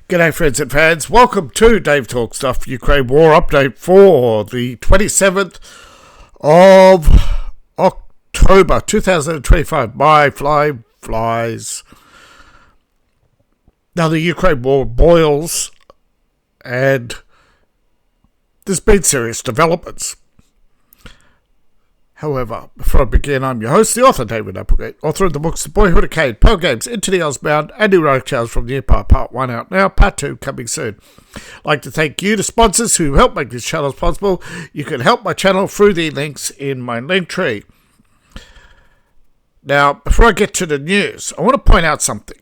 G'day friends and fans, welcome to Dave Talk Stuff Ukraine War Update for the 27th of October 2025. My flies. Now the Ukraine war boils and there's been serious developments. However, before I begin, I'm your host, the author David Applegate, author of the books The Boyhood of Cade, Pearl Games, Into the Osbound, and Heroic Tales from the Empire, Part 1 out now, Part 2 coming soon. I'd like to thank you, the sponsors who help make this channel possible. You can help my channel through the links in my link tree. Now, before I get to the news, I want to point out something.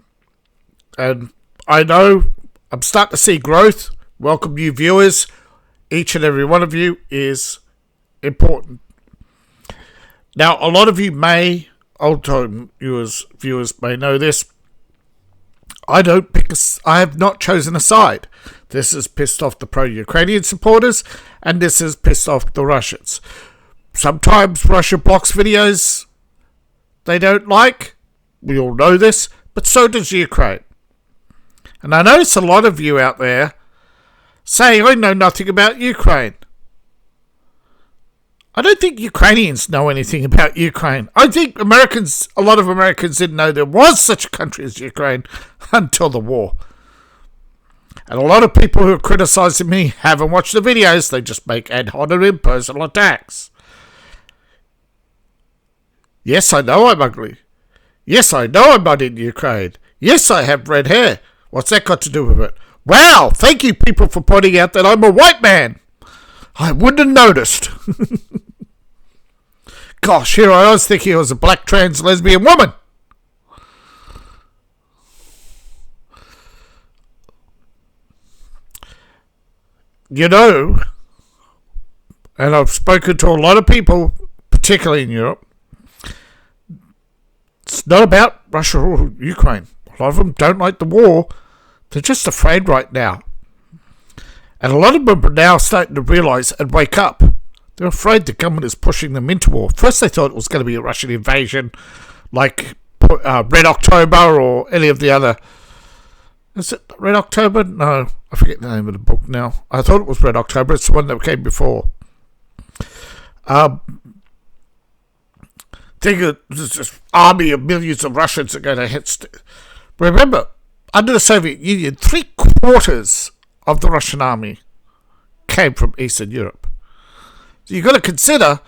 And I know I'm starting to see growth. Welcome new viewers. Each and every one of you is important. Now, a lot of you old-time viewers may know this. I have not chosen a side. This has pissed off the pro-Ukrainian supporters, and this has pissed off the Russians. Sometimes Russia blocks videos they don't like. We all know this, but so does Ukraine. And I notice a lot of you out there say, I know nothing about Ukraine. I don't think Ukrainians know anything about Ukraine. I think a lot of Americans didn't know there was such a country as Ukraine until the war. And a lot of people who are criticizing me haven't watched the videos. They just make ad hominem personal attacks. Yes, I know I'm ugly. Yes, I know I'm not in Ukraine. Yes, I have red hair. What's that got to do with it? Wow, thank you people for pointing out that I'm a white man. I wouldn't have noticed. Gosh, here I was thinking I was a black trans lesbian woman. You know, and I've spoken to a lot of people, particularly in Europe, it's not about Russia or Ukraine. A lot of them don't like the war. They're just afraid right now. And a lot of them are now starting to realise and wake up. They're afraid the government is pushing them into war. First they thought it was going to be a Russian invasion, like Red October or any of the other... Is it Red October? No, I forget the name of the book now. I thought it was Red October. It's the one that came before. Think of this army of millions of Russians are going to hit... Remember, under the Soviet Union, 3/4 of the Russian army came from Eastern Europe. So you've got to consider,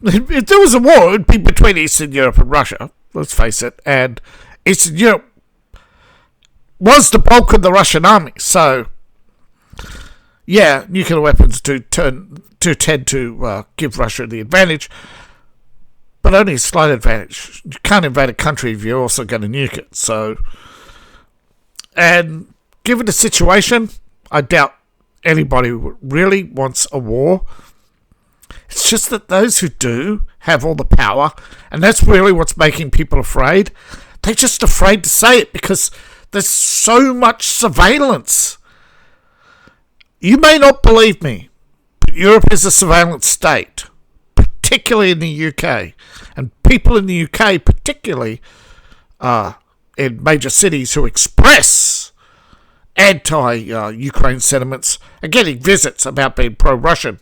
if there was a war, it would be between Eastern Europe and Russia, let's face it, and Eastern Europe was the bulk of the Russian army. So, yeah, nuclear weapons do tend to give Russia the advantage, but only a slight advantage. You can't invade a country if you're also going to nuke it. So, and given the situation, I doubt anybody really wants a war. It's just that those who do have all the power, and that's really what's making people afraid. They're just afraid to say it because there's so much surveillance. You may not believe me, but Europe is a surveillance state, particularly in the UK. And people in the UK, particularly in major cities who express anti-Ukraine sentiments, are getting visits about being pro-Russian.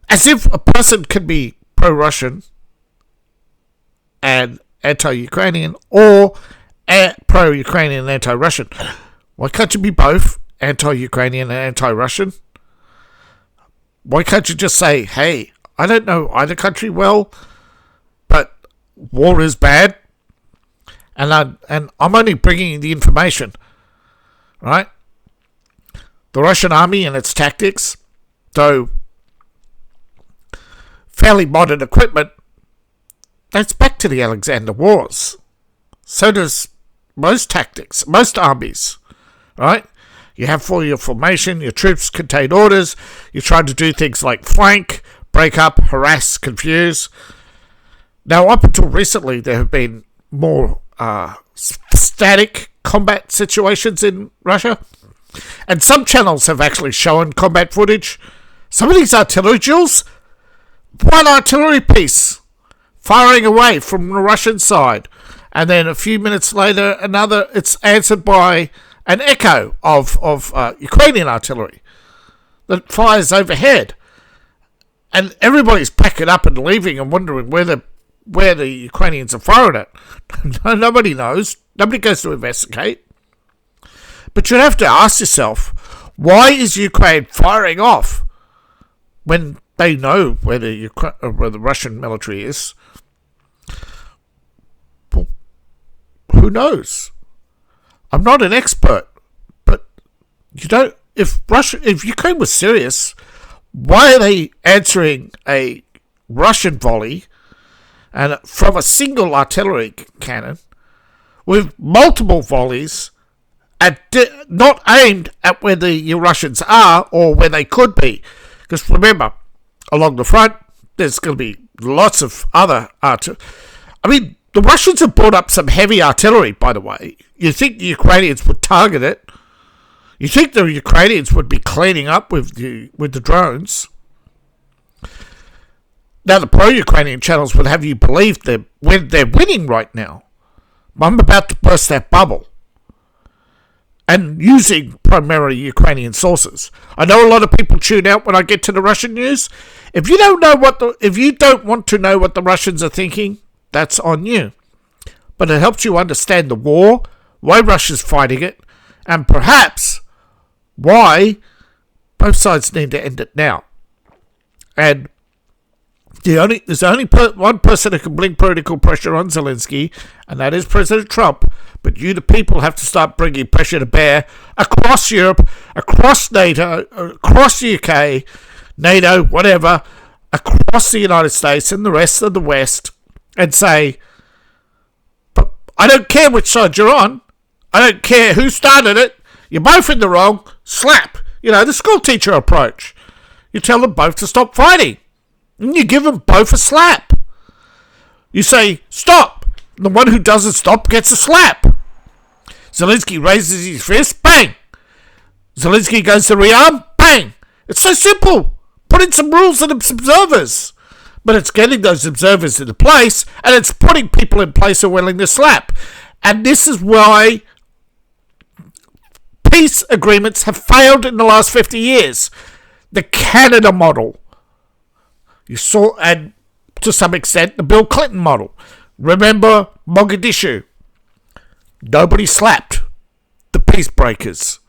As if a person can be pro-Russian and anti-Ukrainian or pro-Ukrainian and anti-Russian. Why can't you be both anti-Ukrainian and anti-Russian? Why can't you just say, hey, I don't know either country well, but war is bad, and I'm only bringing you the information, right? The Russian army and its tactics, though fairly modern equipment, dates back to the Alexander Wars. So does most tactics, most armies, right? You have for your formation, your troops contain orders, you try to do things like flank, break up, harass, confuse. Now, up until recently, there have been more static combat situations in Russia, and some channels have actually shown combat footage. Some of these artillery duels, one artillery piece firing away from the Russian side, And then a few minutes later, it's answered by an echo of Ukrainian artillery that fires overhead. And everybody's packing up and leaving and wondering where the Ukrainians are firing it. Nobody knows. Nobody goes to investigate. But you'd have to ask yourself, why is Ukraine firing off when they know where the Russian military is? Well, who knows? I'm not an expert, but you don't. If Ukraine was serious, why are they answering a Russian volley and from a single artillery cannon with multiple volleys not aimed at where the Russians are or where they could be? Because remember, along the front, there's going to be lots of other artillery. I mean, the Russians have brought up some heavy artillery, by the way. You think the Ukrainians would target it? You think the Ukrainians would be cleaning up with the drones? Now, the pro-Ukrainian channels would have you believe they're winning right now. I'm about to burst that bubble. And using primarily Ukrainian sources. I know a lot of people tune out when I get to the Russian news. If you don't want to know what the Russians are thinking, that's on you. But it helps you understand the war, why Russia's fighting it, and perhaps why both sides need to end it now. And there's only one person who can bring political pressure on Zelensky, and that is President Trump. But you, the people, have to start bringing pressure to bear across Europe, across NATO, across the UK, NATO, whatever, across the United States and the rest of the West, and say, but I don't care which side you're on. I don't care who started it. You're both in the wrong. Slap. The school teacher approach. You tell them both to stop fighting. And you give them both a slap. You say, stop. The one who doesn't stop gets a slap. Zelensky raises his fist, bang. Zelensky goes to rearm, bang. It's so simple. Put in some rules and observers. But it's getting those observers into place, and it's putting people in place who are willing to slap. And this is why peace agreements have failed in the last 50 years. The Canada model. You saw, and to some extent, the Bill Clinton model. Remember Mogadishu? Nobody slapped the peace breakers.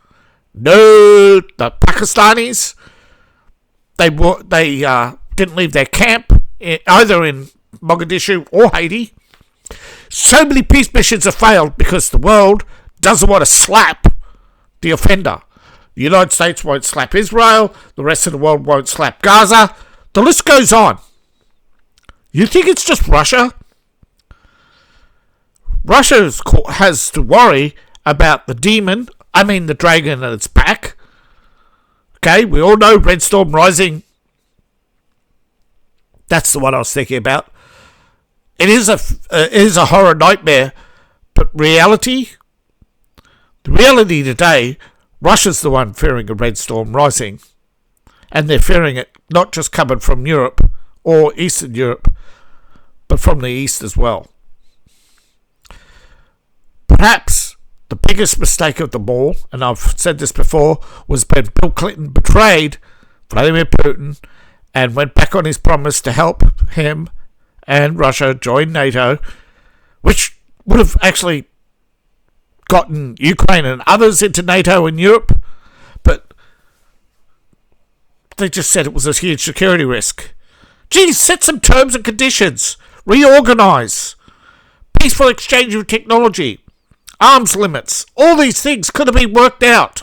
No, the Pakistanis, they didn't leave their camp, either in Mogadishu or Haiti. So many peace missions have failed because the world doesn't want to slap the offender. The United States won't slap Israel. The rest of the world won't slap Gaza. The list goes on. You think it's just Russia? Russia has to worry about the dragon at its back. Okay, we all know Red Storm Rising. That's the one I was thinking about. It is a horror nightmare, but the reality today, Russia's the one fearing a Red Storm Rising. And they're fearing it not just coming from Europe or Eastern Europe, but from the East as well. Perhaps the biggest mistake of them all, and I've said this before, was when Bill Clinton betrayed Vladimir Putin and went back on his promise to help him and Russia join NATO, which would have actually gotten Ukraine and others into NATO in Europe, but they just said it was a huge security risk. Geez, set some terms and conditions. Reorganise. Peaceful exchange of technology. Arms limits. All these things could have been worked out.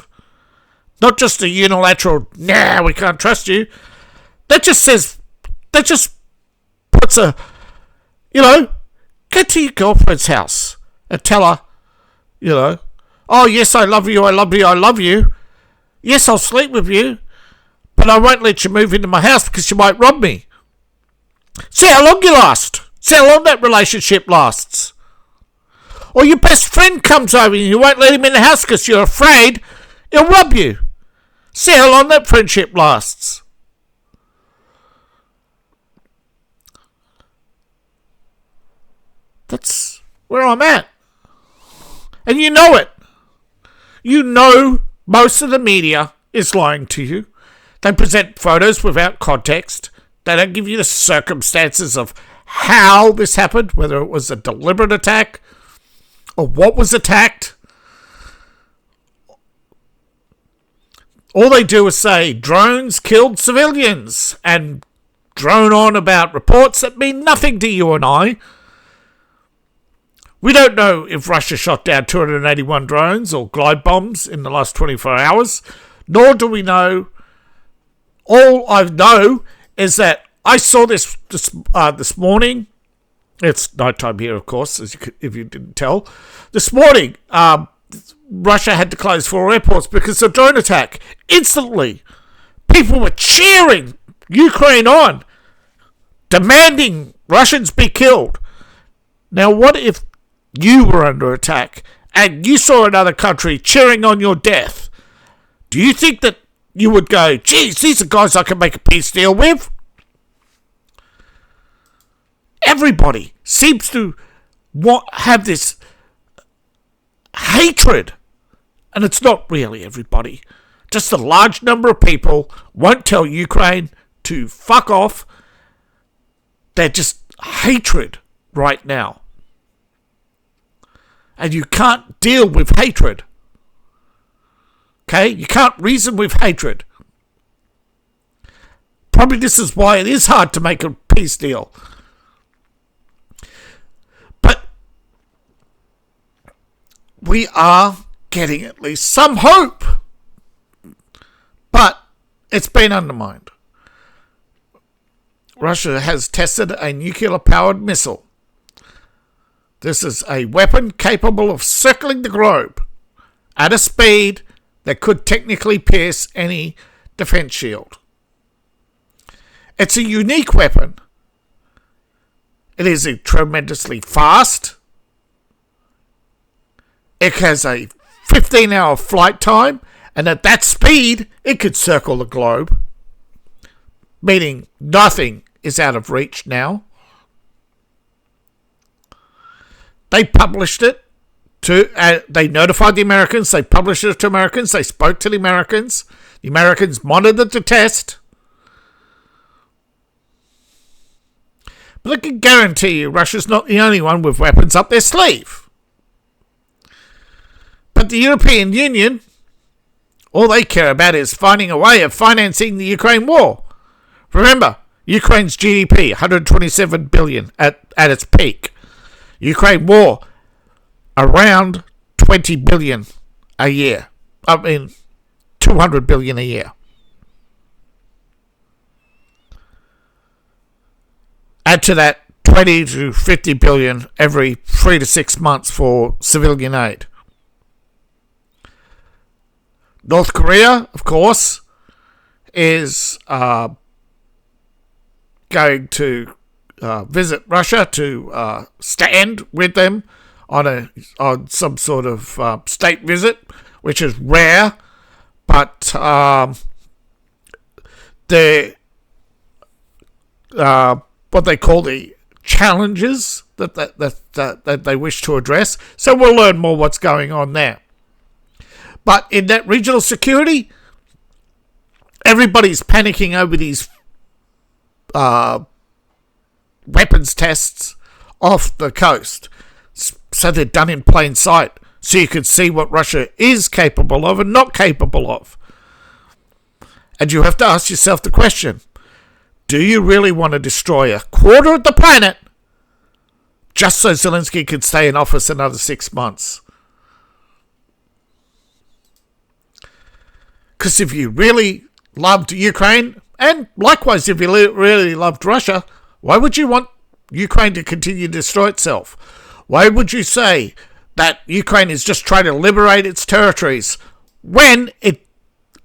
Not just a unilateral, nah, we can't trust you. That just puts a, get to your girlfriend's house and tell her, oh yes, I love you, I love you, I love you. Yes, I'll sleep with you, but I won't let you move into my house because you might rob me. See how long you last. See how long that relationship lasts. Or your best friend comes over and you won't let him in the house because you're afraid he'll rob you. See how long that friendship lasts. That's where I'm at. And you know it. You know most of the media is lying to you. They present photos without context. They don't give you the circumstances of how this happened, whether it was a deliberate attack or what was attacked. All they do is say drones killed civilians and drone on about reports that mean nothing to you and I. We don't know if Russia shot down 281 drones or glide bombs in the last 24 hours, nor do we know. All I know is that I saw this morning. It's nighttime here, of course, if you didn't tell. This morning, Russia had to close 4 airports because of a drone attack. Instantly, people were cheering Ukraine on, demanding Russians be killed. Now, what if you were under attack and you saw another country cheering on your death? Do you think that you would go, geez, these are guys I can make a peace deal with? Everybody seems to have this hatred. And it's not really everybody. Just a large number of people won't tell Ukraine to fuck off. They're just hatred right now. And you can't deal with hatred. Okay? You can't reason with hatred. Probably this is why it is hard to make a peace deal. But we are getting at least some hope. But it's been undermined. Russia has tested a nuclear-powered missile. This is a weapon capable of circling the globe at a speed that could technically pierce any defense shield. It's a unique weapon. It is tremendously fast. It has a 15-hour flight time, and at that speed, it could circle the globe, meaning nothing is out of reach now. They published it they notified the Americans, they published it to Americans, they spoke to the Americans monitored the test. But I can guarantee you Russia's not the only one with weapons up their sleeve. But the European Union, all they care about is finding a way of financing the Ukraine war. Remember, Ukraine's GDP, 127 billion at its peak. Ukraine war, around 20 billion a year. 200 billion a year. Add to that 20 to 50 billion every 3 to 6 months for civilian aid. North Korea, of course, is going to visit Russia to stand with them on some sort of state visit, which is rare, but what they call the challenges that they wish to address. So we'll learn more what's going on there. But in that regional security, everybody's panicking over these weapons tests off the coast. So they're done in plain sight. So you can see what Russia is capable of and not capable of. And you have to ask yourself the question, do you really want to destroy a quarter of the planet just so Zelensky can stay in office another 6 months? Because if you really loved Ukraine, and likewise if you really loved Russia, why would you want Ukraine to continue to destroy itself? Why would you say that Ukraine is just trying to liberate its territories when it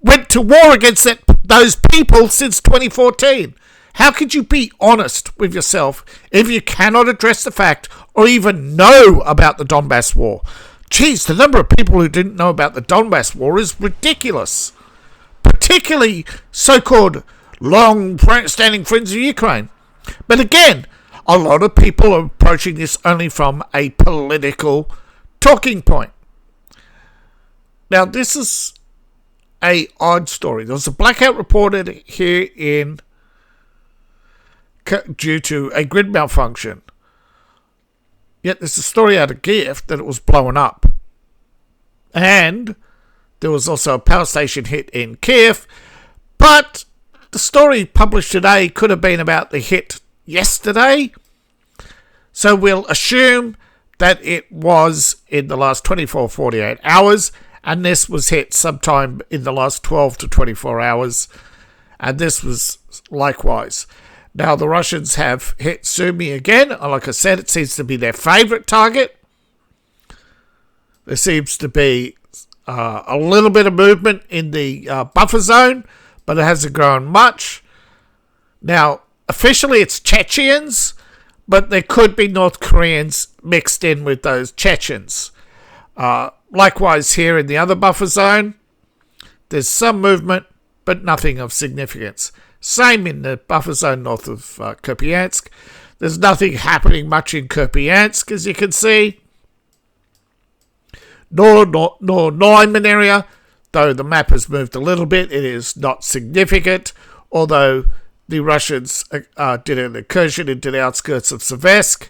went to war against those people since 2014? How could you be honest with yourself if you cannot address the fact or even know about the Donbass war? Geez, the number of people who didn't know about the Donbass war is ridiculous. Particularly so-called long-standing friends of Ukraine. But again, a lot of people are approaching this only from a political talking point. Now, this is a odd story. There was a blackout reported here due to a grid malfunction. Yet there's a story out of Kiev that it was blown up. And there was also a power station hit in Kiev. But the story published today could have been about the hit yesterday. So we'll assume that it was in the last 48 hours. And this was hit sometime in the last 12 to 24 hours. And this was likewise. Now, the Russians have hit Sumy again. Like I said, it seems to be their favourite target. There seems to be a little bit of movement in the buffer zone, but it hasn't grown much. Now, officially it's Chechens, but there could be North Koreans mixed in with those Chechens. Likewise here in the other buffer zone, there's some movement, but nothing of significance. Same in the buffer zone north of Kupiansk. There's nothing happening much in Kupiansk, as you can see. Nor Neumann area, though the map has moved a little bit. It is not significant, although the Russians did an incursion into the outskirts of Seversk.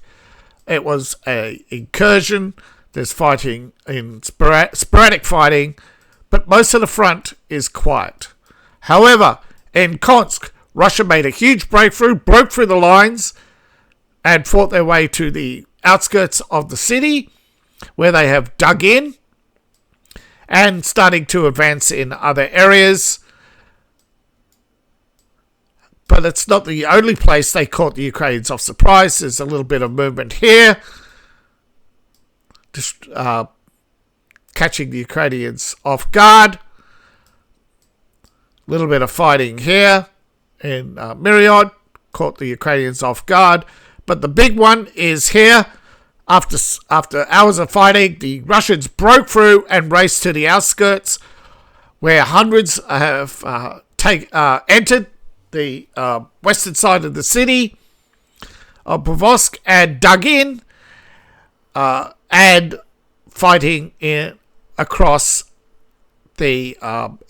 It was an incursion. There's fighting in sporadic fighting, but most of the front is quiet. However, in Konsk, Russia made a huge breakthrough, broke through the lines, and fought their way to the outskirts of the city, where they have dug in, and starting to advance in other areas. But it's not the only place they caught the Ukrainians off surprise. There's a little bit of movement here, just catching the Ukrainians off guard. Little bit of fighting here in Myriad, caught the Ukrainians off guard. But the big one is here. After hours of fighting, the Russians broke through and raced to the outskirts, where hundreds have entered the western side of the city of Pokrovsk and dug in and fighting across the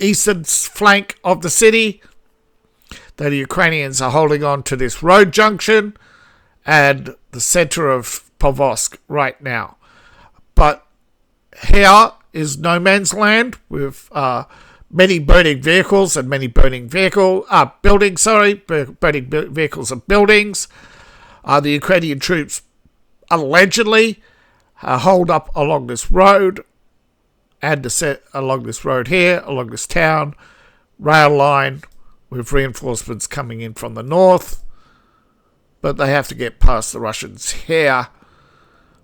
eastern flank of the city. The Ukrainians are holding on to this road junction and the center of Pokrovsk right now. But here is no man's land with many burning vehicles and many burning vehicles and buildings. The Ukrainian troops allegedly hold up along this road and along this road here, along this town, rail line with reinforcements coming in from the north. But they have to get past the Russians here.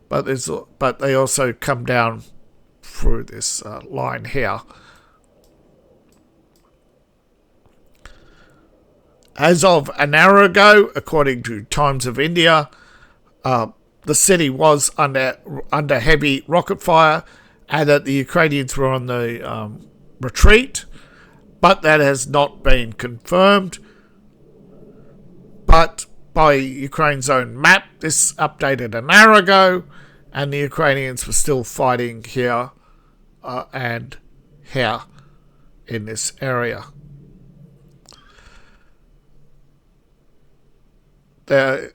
But they also come down through this line here. As of an hour ago, according to Times of India, the city was under heavy rocket fire, and that the Ukrainians were on the retreat, but that has not been confirmed. But by Ukraine's own map, this updated an hour ago, and the Ukrainians were still fighting here and here in this area. The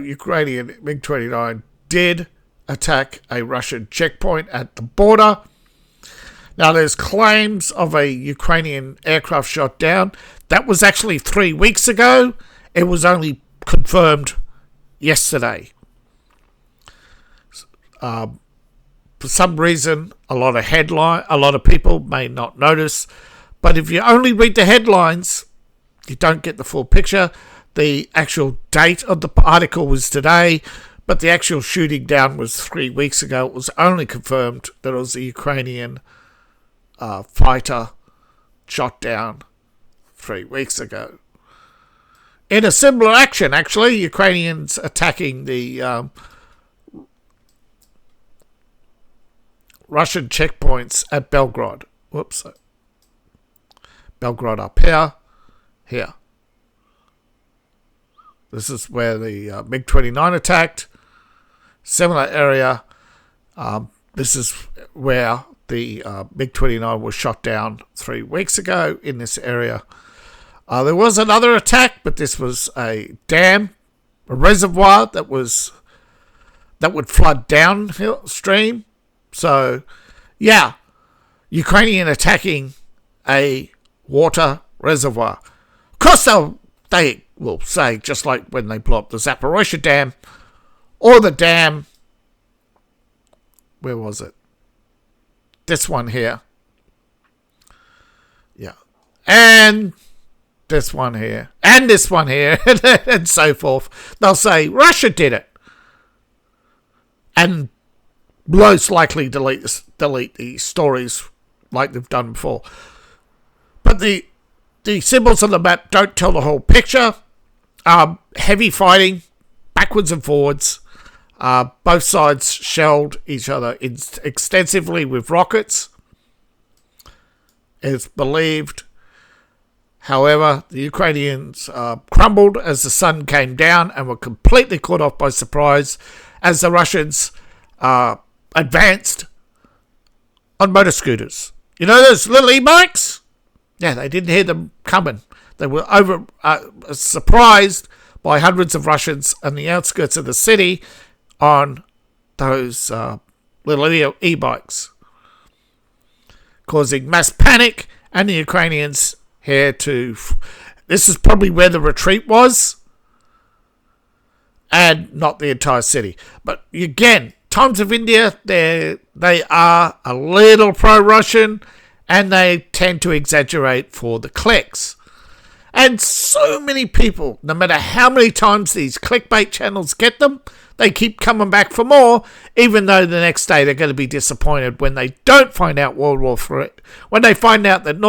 Ukrainian MiG-29 did attack a Russian checkpoint at the border. Now, there's claims of a Ukrainian aircraft shot down. That was actually 3 weeks ago. It was only confirmed yesterday. For some reason, a lot of people may not notice. But if you only read the headlines, you don't get the full picture. The actual date of the article was today, but the actual shooting down was 3 weeks ago. It was only confirmed that it was a Ukrainian fighter shot down 3 weeks ago. In a similar action, actually, Ukrainians attacking the Russian checkpoints at Belgrade. Whoops. Belgrade up here. This is where the MiG-29 attacked. Similar area. This is where the MiG-29 was shot down 3 weeks ago in this area. There was another attack, but this was a dam, a reservoir that would flood downstream. So, yeah, Ukrainian attacking a water reservoir. Of course, they will say, just like when they blew up the Zaporozhye Dam, or the dam, where was it? This one here. Yeah. And this one here. And this one here. And so forth. They'll say, Russia did it. And most likely delete the stories like they've done before. But the symbols on the map don't tell the whole picture. Heavy fighting, backwards and forwards. Both sides shelled each other extensively with rockets. It's believed, however, the Ukrainians crumbled as the sun came down and were completely caught off by surprise as the Russians advanced on motor scooters. You know those little e-bikes? Yeah, they didn't hear them coming. They were surprised by hundreds of Russians on the outskirts of the city on those little e-bikes, causing mass panic, and the Ukrainians here to... This is probably where the retreat was, and not the entire city. But again, Times of India, they are a little pro-Russian, and they tend to exaggerate for the clicks. And so many people, no matter how many times these clickbait channels get them, they keep coming back for more, even though the next day they're going to be disappointed when they don't find out World War III. When they find out that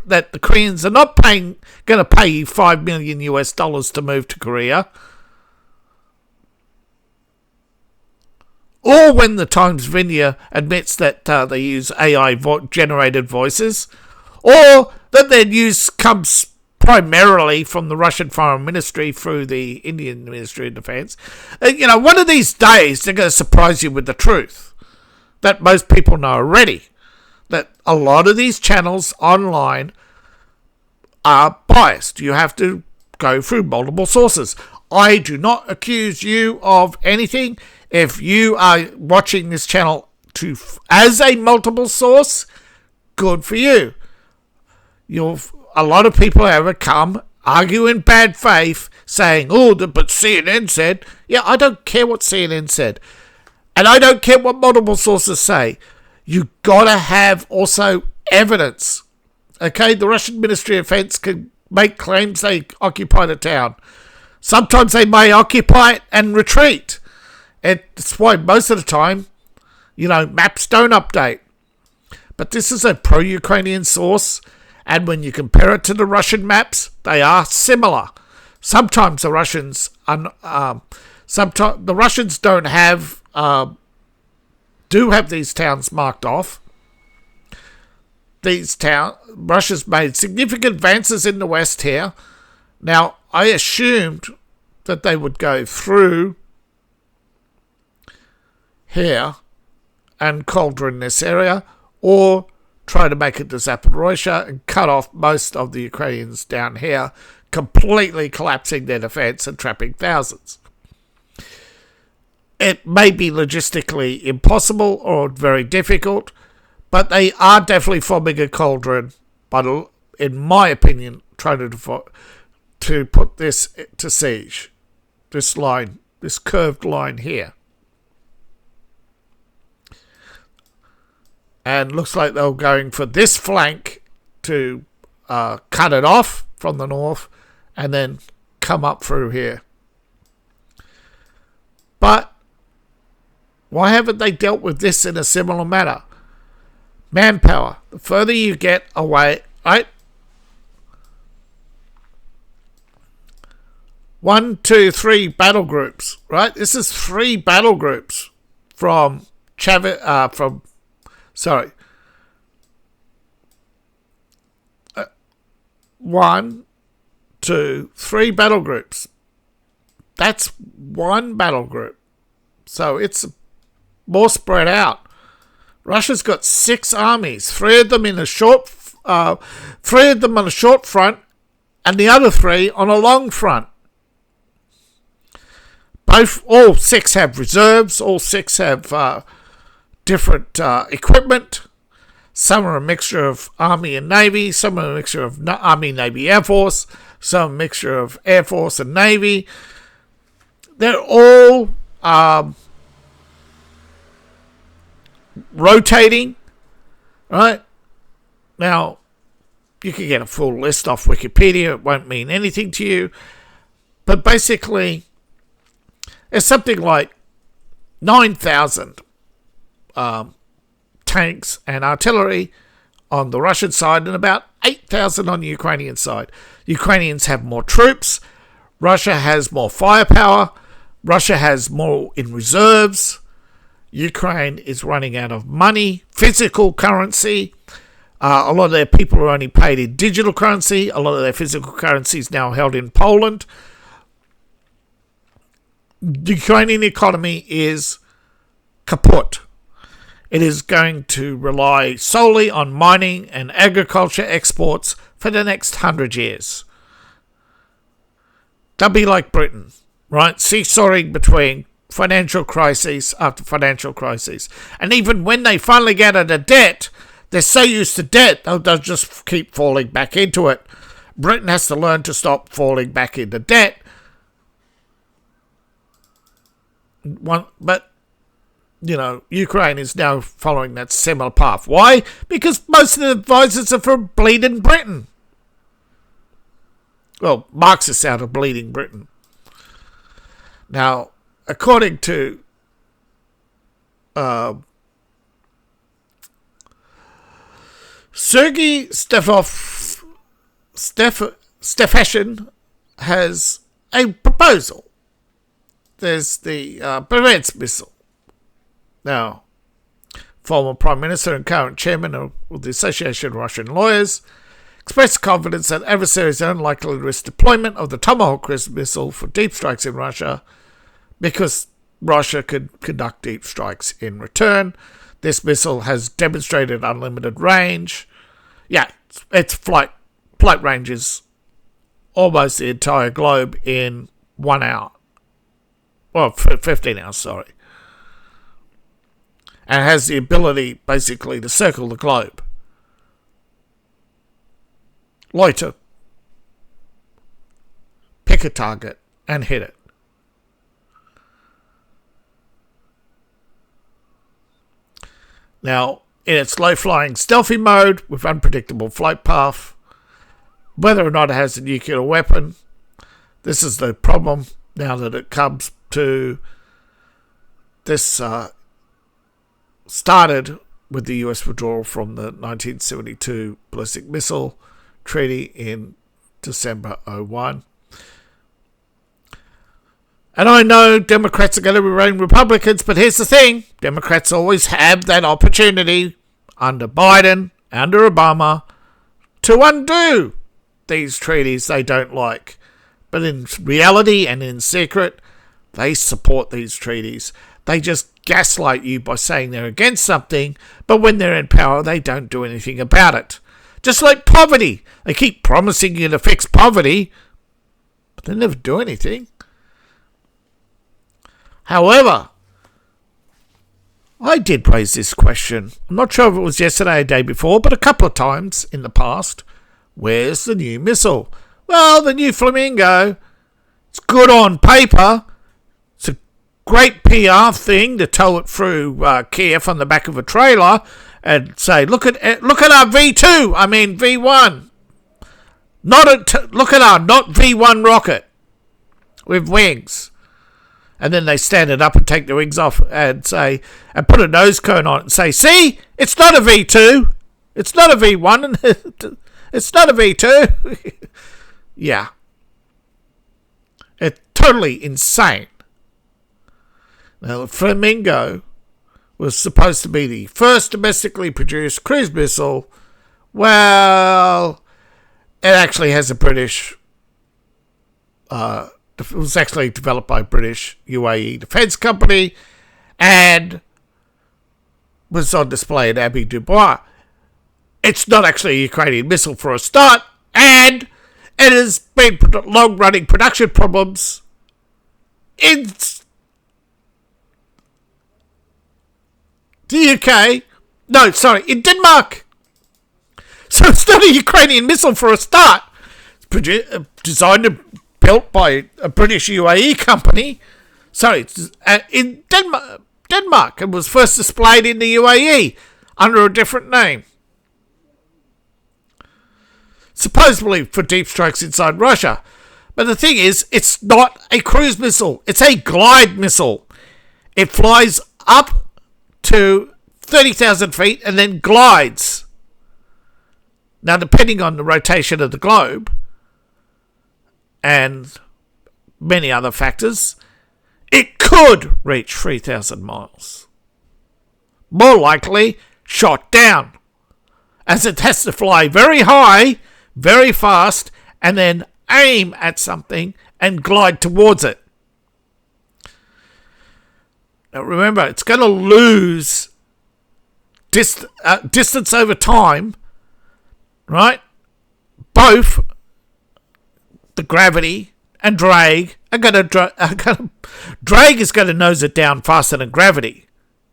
that the Koreans are not going to pay you $5 million to move to Korea. Or when the Times of India admits that they use AI generated voices, or that their use comes primarily from the Russian Foreign Ministry through the Indian Ministry of Defense. One of these days they're going to surprise you with the truth that most people know already, that a lot of these channels online are biased. You have to go through multiple sources. I do not accuse you of anything. If you are watching this channel as a multiple source, good for you. A lot of people have come, argue in bad faith, saying, but CNN said. Yeah, I don't care what CNN said. And I don't care what multiple sources say. You gotta have also evidence. Okay, the Russian Ministry of Defense can make claims they occupied a town. Sometimes they may occupy it and retreat. It's why most of the time, maps don't update. But this is a pro-Ukrainian source. And when you compare it to the Russian maps, they are similar. Sometimes the Russians don't have these towns marked off. Russia's made significant advances in the west here. Now, I assumed that they would go through here and Cauldron this area, or try to make it to Zaporozhye and cut off most of the Ukrainians down here, completely collapsing their defense and trapping thousands. It may be logistically impossible or very difficult, but they are definitely forming a cauldron, but in my opinion, trying to put this to siege. This line, this curved line here. And looks like they're going for this flank to cut it off from the north and then come up through here. But why haven't they dealt with this in a similar manner? Manpower. The further you get away, right? 1, 2, 3 battle groups, right? This is 3 battle groups from 1, 2, 3 battle groups. That's one battle group. So it's more spread out. Russia's got 6 armies, 3 of them on a short front, and the other 3 on a long front. All 6 have reserves. All 6 have different equipment. Some are a mixture of Army and Navy. Some are a mixture of Army, Navy, Air Force. Some a mixture of Air Force and Navy. They're all rotating, right? Now, you can get a full list off Wikipedia. It won't mean anything to you. But basically, it's something like 9,000 tanks and artillery on the Russian side and about 8,000 on the Ukrainian side. Ukrainians have more troops. Russia has more firepower. Russia has more in reserves. Ukraine is running out of money, physical currency. A lot of their people are only paid in digital currency. A lot of their physical currency is now held in Poland. The Ukrainian economy is kaput. It is going to rely solely on mining and agriculture exports for the next 100 years. They'll be like Britain, right? Seesawing between financial crises after financial crises. And even when they finally get out of debt, they're so used to debt, they'll just keep falling back into it. Britain has to learn to stop falling back into debt. But, Ukraine is now following that similar path. Why? Because most of the advisors are from bleeding Britain. Well, Marxists out of bleeding Britain. Now, according to Sergei Stefashin has a proposal. There's the Pokrovsk missile. Now, former Prime Minister and current Chairman of the Association of Russian Lawyers expressed confidence that adversaries are unlikely to risk deployment of the Tomahawk cruise missile for deep strikes in Russia because Russia could conduct deep strikes in return. This missile has demonstrated unlimited range. Yeah, its flight range is almost the entire globe in 1 hour. Well, 15 hours, sorry. And has the ability, basically, to circle the globe. Loiter. Pick a target and hit it. Now, in its low-flying stealthy mode with unpredictable flight path, whether or not it has a nuclear weapon, this is the problem now that it comes to this started with the US withdrawal from the 1972 ballistic missile treaty in December 2001. And I know Democrats are going to remain Republicans, but here's the thing. Democrats always have that opportunity under Biden, under Obama, to undo these treaties they don't like. But in reality and in secret, they support these treaties. They just gaslight you by saying they're against something, but when they're in power, they don't do anything about it. Just like poverty. They keep promising you to fix poverty, but they never do anything. However, I did raise this question. I'm not sure if it was yesterday or the day before, but a couple of times in the past. Where's the new missile? Well, the new Flamingo. It's good on paper. It's a great PR thing to tow it through Kiev on the back of a trailer and say, look at our V2. I mean V1. Look at our not V1 rocket with wings. And then they stand it up and take the wings off and say, and put a nose cone on it and say, see, it's not a V2. It's not a V1. It's not a V2. Yeah. It's totally insane. Now, the Flamingo was supposed to be the first domestically produced cruise missile. Well, it actually has a British It was actually developed by British UAE Defence Company and was on display in Abu Dhabi. It's not actually a Ukrainian missile for a start, and it has been long-running production problems in the UK. No, sorry, in Denmark. So it's not a Ukrainian missile for a start. It's designed and built by a British UAE company. Sorry, in Denmark. It was first displayed in the UAE under a different name. Supposedly for deep strikes inside Russia. But the thing is, it's not a cruise missile. It's a glide missile. It flies up to 30,000 feet and then glides. Now, depending on the rotation of the globe and many other factors, it could reach 3,000 miles. More likely, shot down, as it has to fly very high, very fast, and then aim at something and glide towards it. Now remember, it's going to lose distance over time, right? Both the gravity and drag are going to drag is going to nose it down faster than gravity,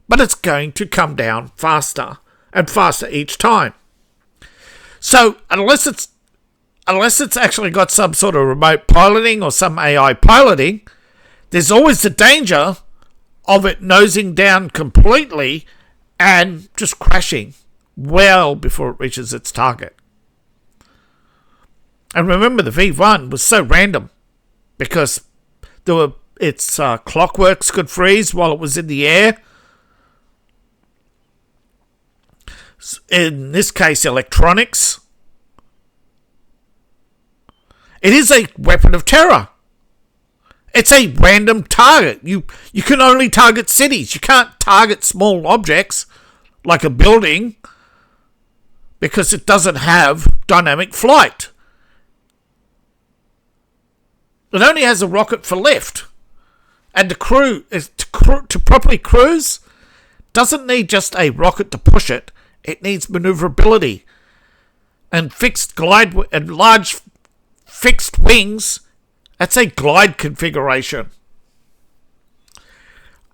but it's going to come down faster and faster each time. So unless it's actually got some sort of remote piloting or some AI piloting, there's always the danger of it nosing down completely and just crashing well before it reaches its target. And remember, the V1 was so random because its clockworks could freeze while it was in the air. In this case, electronics. It is a weapon of terror. It's a random target. You can only target cities. You can't target small objects like a building because it doesn't have dynamic flight. It only has a rocket for lift. And to properly cruise doesn't need just a rocket to push it. It needs maneuverability and large fixed wings. That's a glide configuration.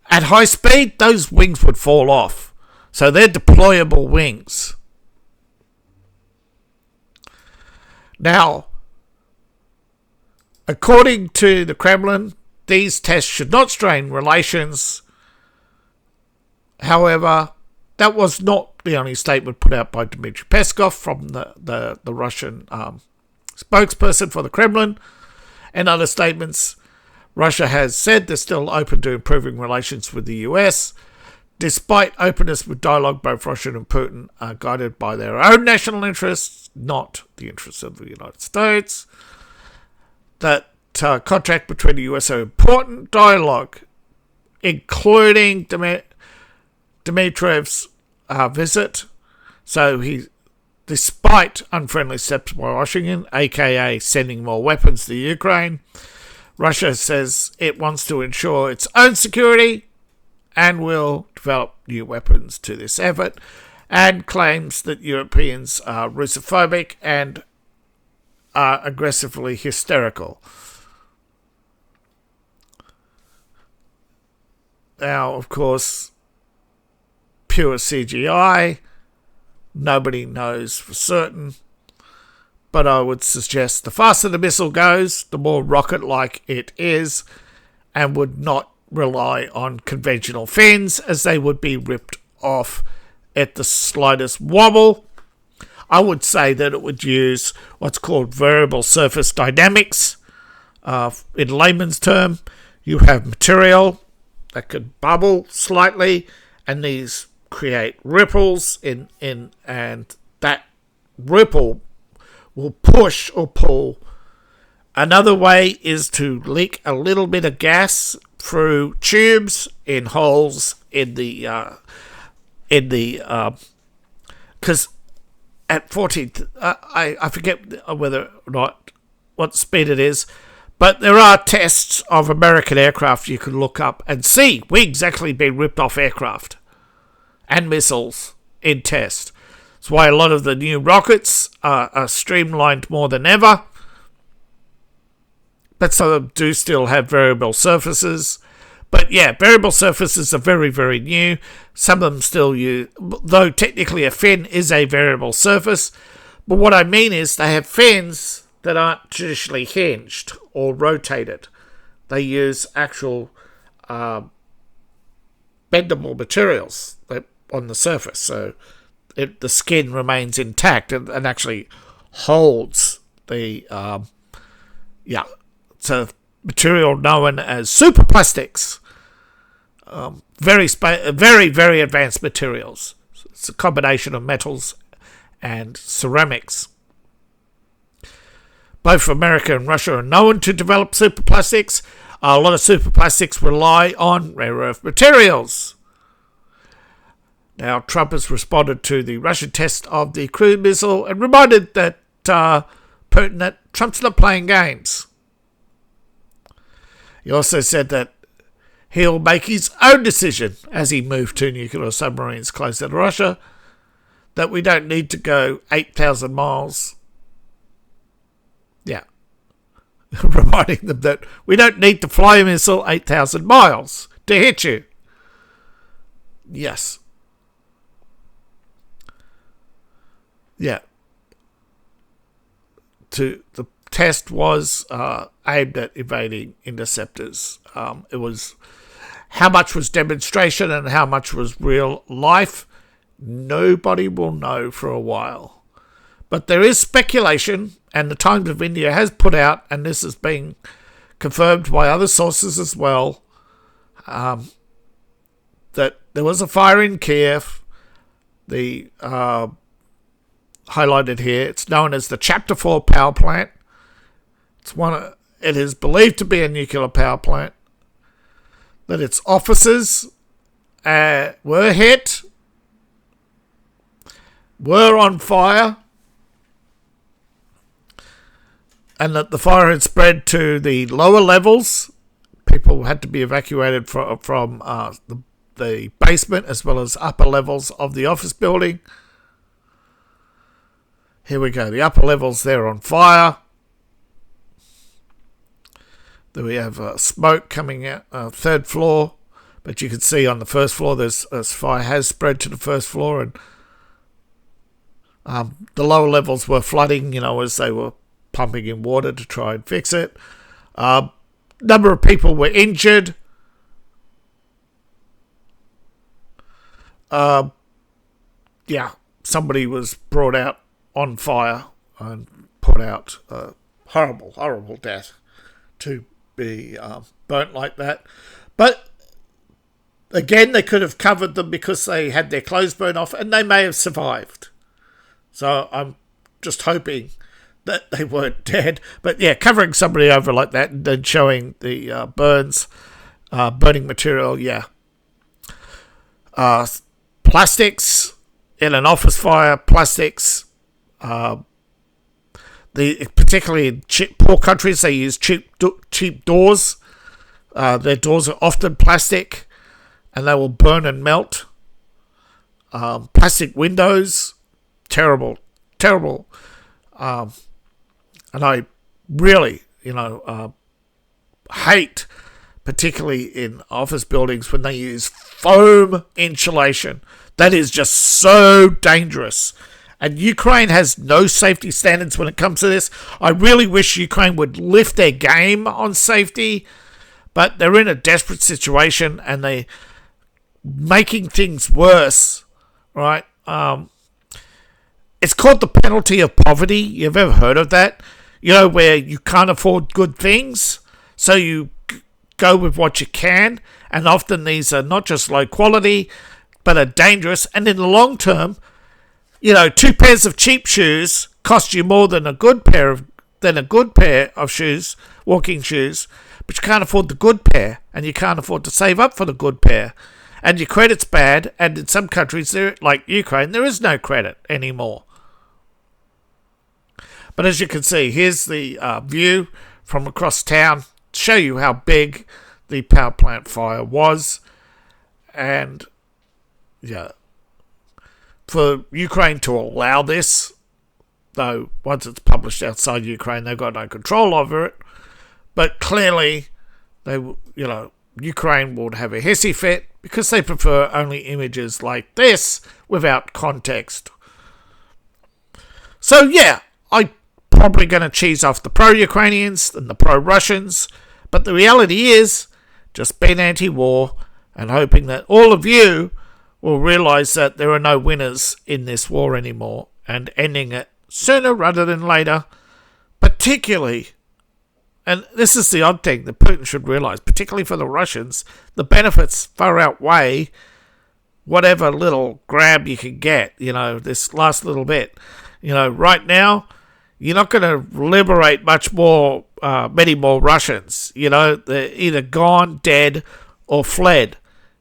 At high speed, those wings would fall off. So they're deployable wings. Now, according to the Kremlin, these tests should not strain relations. However, that was not the only statement put out by Dmitry Peskov from the Russian spokesperson for the Kremlin. And other statements, Russia has said they're still open to improving relations with the US. Despite openness with dialogue, both Russia and Putin are guided by their own national interests, not the interests of the United States. That contact between the US are important dialogue, including Dmitryev's visit. So despite unfriendly steps by Washington, aka sending more weapons to Ukraine, Russia says it wants to ensure its own security and will develop new weapons to this effort, and claims that Europeans are Russophobic and are aggressively hysterical. Now, of course, pure CGI. Nobody knows for certain, but I would suggest the faster the missile goes, the more rocket-like it is, and would not rely on conventional fins, as they would be ripped off at the slightest wobble. I would say that it would use what's called variable surface dynamics. In layman's term, you have material that could bubble slightly, and these create ripples and that ripple will push or pull. Another way is to leak a little bit of gas through tubes in holes in the because at 14 I forget whether or not what speed it is, But there are tests of American aircraft you can look up and see. We exactly been ripped off aircraft and missiles in test. That's why a lot of the new rockets are streamlined more than ever. But some of them do still have variable surfaces. But yeah, variable surfaces are very, very new. Some of them still use, though technically a fin is a variable surface. But what I mean is they have fins that aren't traditionally hinged or rotated. They use actual bendable materials on the surface, so the skin remains intact and actually holds the so material known as superplastics. Very, very advanced materials. It's a combination of metals and ceramics. Both America and Russia are known to develop superplastics. A lot of superplastics rely on rare earth materials. Now, Trump has responded to the Russian test of the cruise missile and reminded that Putin that Trump's not playing games. He also said that he'll make his own decision as he moved two nuclear submarines closer to Russia, that we don't need to go 8,000 miles. Yeah. Reminding them that we don't need to fly a missile 8,000 miles to hit you. Yes. Yeah. The test was aimed at evading interceptors. It was how much was demonstration and how much was real life. Nobody will know for a while. But there is speculation, and the Times of India has put out, and this has been confirmed by other sources as well, that there was a fire in Kiev. The highlighted here, it's known as the Chapter 4 power plant. It is believed to be a nuclear power plant. That its offices were hit, were on fire, and that the fire had spread to the lower levels. People had to be evacuated from the basement as well as upper levels of the office building. Here we go. The upper levels there on fire. Then we have smoke coming out, third floor. But you can see on the first floor, this fire has spread to the first floor, and the lower levels were flooding, as they were pumping in water to try and fix it. Number of people were injured. Somebody was brought out on fire and put out. Horrible, horrible death to be burnt like that. But again, they could have covered them because they had their clothes burned off, and they may have survived. So I'm just hoping that they weren't dead. But yeah, covering somebody over like that and then showing the burning material, yeah. Plastics in an office fire, plastics. Particularly in poor countries, they use cheap doors. Their doors are often plastic, and they will burn and melt. Plastic windows, terrible. And I really, hate, particularly in office buildings, when they use foam insulation. That is just so dangerous. And Ukraine has no safety standards when it comes to this. I really wish Ukraine would lift their game on safety, but they're in a desperate situation and they're making things worse, right? It's called the penalty of poverty. You've ever heard of that? Where you can't afford good things, so you go with what you can, and often these are not just low quality, but are dangerous, and in the long term, 2 pairs of cheap shoes cost you more than a good pair of shoes, walking shoes, but you can't afford the good pair, and you can't afford to save up for the good pair, and your credit's bad, and in some countries, like Ukraine, there is no credit anymore. But as you can see, here's the view from across town to show you how big the power plant fire was. And yeah, for Ukraine to allow this, though once it's published outside Ukraine, they've got no control over it. But clearly, Ukraine would have a hissy fit because they prefer only images like this without context. So yeah, I'm probably going to cheese off the pro-Ukrainians and the pro-Russians, but the reality is just being anti-war and hoping that all of you will realise that there are no winners in this war anymore and ending it sooner rather than later, particularly, and this is the odd thing that Putin should realise, particularly for the Russians, the benefits far outweigh whatever little grab you can get, this last little bit. Right now, you're not going to liberate many more Russians. They're either gone, dead, or fled.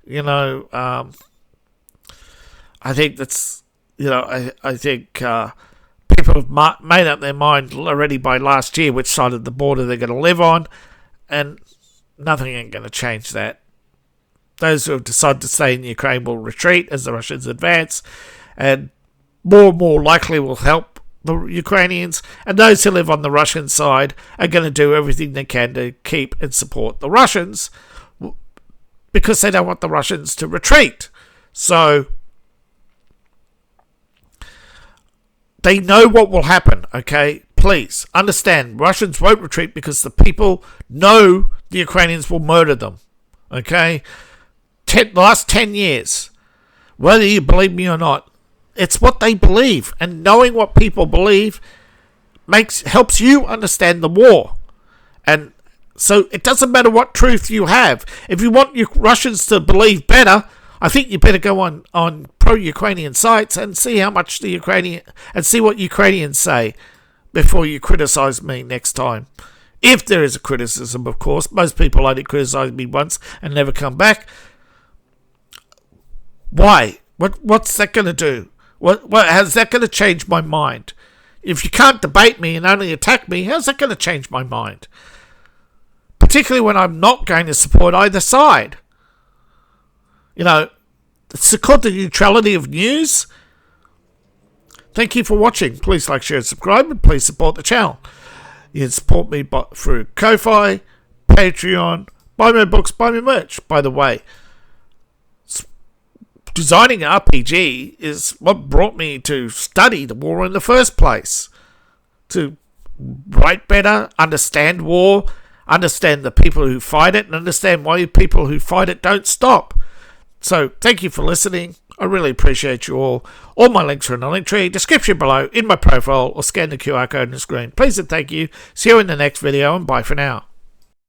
I think that's, I think people have made up their mind already by last year which side of the border they're going to live on, and nothing ain't going to change that. Those who have decided to stay in Ukraine will retreat as the Russians advance, and more and more likely will help the Ukrainians, and those who live on the Russian side are going to do everything they can to keep and support the Russians because they don't want the Russians to retreat. So they know what will happen, okay? Please understand, Russians won't retreat because the people know the Ukrainians will murder them, okay? The last 10 years, whether you believe me or not, it's what they believe, and knowing what people believe helps you understand the war. And so it doesn't matter what truth you have. If you want Russians to believe better, I think you better go on pro-Ukrainian sites and see how much see what Ukrainians say before you criticize me next time. If there is a criticism, of course. Most people only criticize me once and never come back. Why? What's that going to do? How's that going to change my mind? If you can't debate me and only attack me, how's that going to change my mind? Particularly when I'm not going to support either side. It's called the neutrality of news. Thank you for watching. Please like, share, and subscribe, and please support the channel. You can support me through Ko-Fi, Patreon, buy my books, buy my merch. By the way, designing an RPG is what brought me to study the war in the first place. To write better, understand war, understand the people who fight it, and understand why people who fight it don't stop. So, thank you for listening. I really appreciate you all. All my links are in the link tree, description below, in my profile, or scan the QR code on the screen. Please and thank you. See you in the next video, and bye for now.